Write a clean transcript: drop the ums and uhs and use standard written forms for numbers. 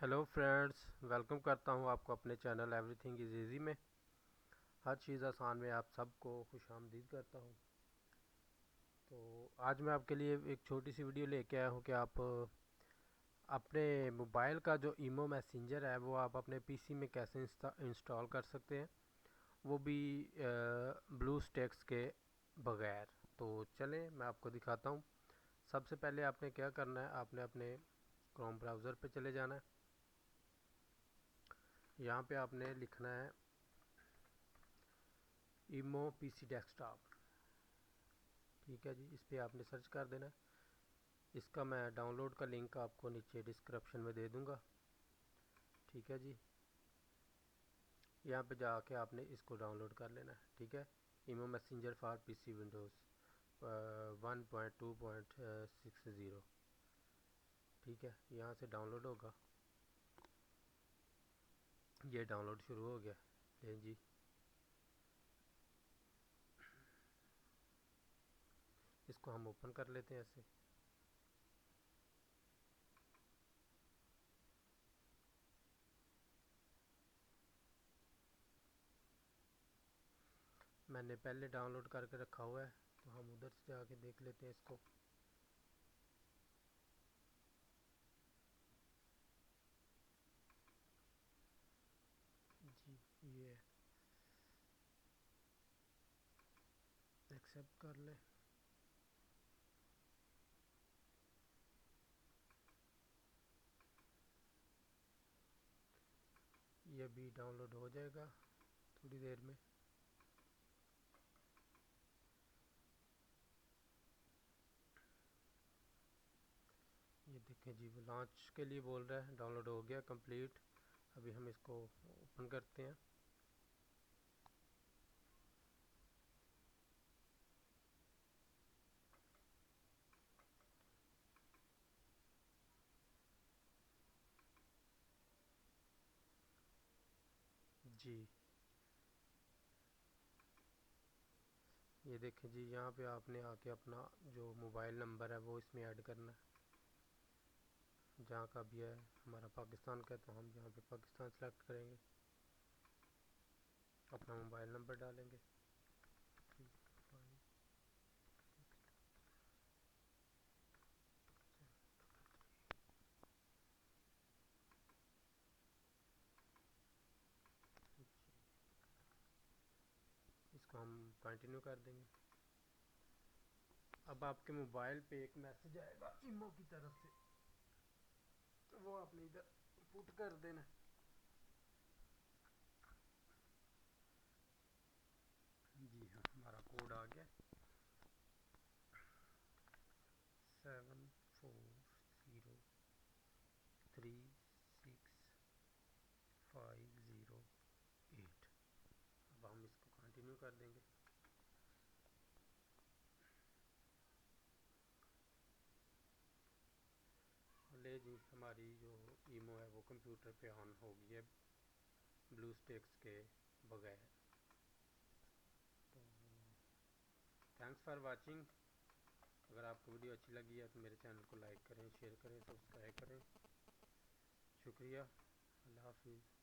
Hello friends, welcome करता हूं आपको अपने चैनल एवरीथिंग इज़ ईजी में। हर चीज़ आसान में आप सबको खुशामदीद करता हूं। तो आज मैं आपके लिए एक छोटी सी वीडियो लेके आया हूं कि आप अपने मोबाइल का जो ईमो मैसेंजर है वो आप अपने पीसी में कैसे इंस्टॉल कर सकते हैं, वो भी ब्लूस्टैक्स के बगैर। तो चलें मैं आपको दिखाता हूं। सबसे पहले आपने क्या करना है, आपने अपने क्रोम ब्राउज़र पे चले जाना है। यहाँ पे आपने लिखना है ईमो पीसी डेस्कटॉप। ठीक है जी, इस पर आपने सर्च कर देना है। इसका मैं डाउनलोड का लिंक आपको नीचे डिस्क्रिप्शन में दे दूंगा। ठीक है जी, यहाँ पे जाके आपने इसको डाउनलोड कर लेना है। ठीक है, ईमो मैसेंजर फॉर पीसी विंडोज़ 1.2.60। ठीक है, यहाँ से डाउनलोड होगा। ये डाउनलोड शुरू हो गया। ले जी, इसको हम ओपन कर लेते हैं ऐसे। मैंने पहले डाउनलोड करके रखा हुआ है, तो हम उधर से जाके देख लेते हैं इसको। जी, ये एक्सेप्ट कर ले। ये भी डाउनलोड हो जाएगा थोड़ी देर में। ये देखें जी, वो लॉन्च के लिए बोल रहा है। डाउनलोड हो गया कंप्लीट। अभी हम इसको ओपन करते हैं। जी, ये देखें जी, यहाँ पे आपने आके अपना जो मोबाइल नंबर है वो इसमें ऐड करना है। जहाँ का भी है, हमारा पाकिस्तान का है तो हम यहाँ पे पाकिस्तान सेलेक्ट करेंगे। अपना मोबाइल नंबर डालेंगे। इसको हम कंटिन्यू कर देंगे। अब आपके मोबाइल पे एक मैसेज आएगा ईमो की तरफ से, वो आपने इधर पुट कर देना। जी हाँ, हमारा कोड आ गया 74303658। अब हम इसको कंटिन्यू कर देंगे। ले जी, हमारी जो ईमो है वो कंप्यूटर पे ऑन हो गई है ब्लूस्टैक्स के बगैर। तो थैंक्स फॉर वाचिंग। अगर आपको वीडियो अच्छी लगी है तो मेरे चैनल को लाइक करें, शेयर करें, सब्सक्राइब करें। शुक्रिया। अल्लाह हाफिज़।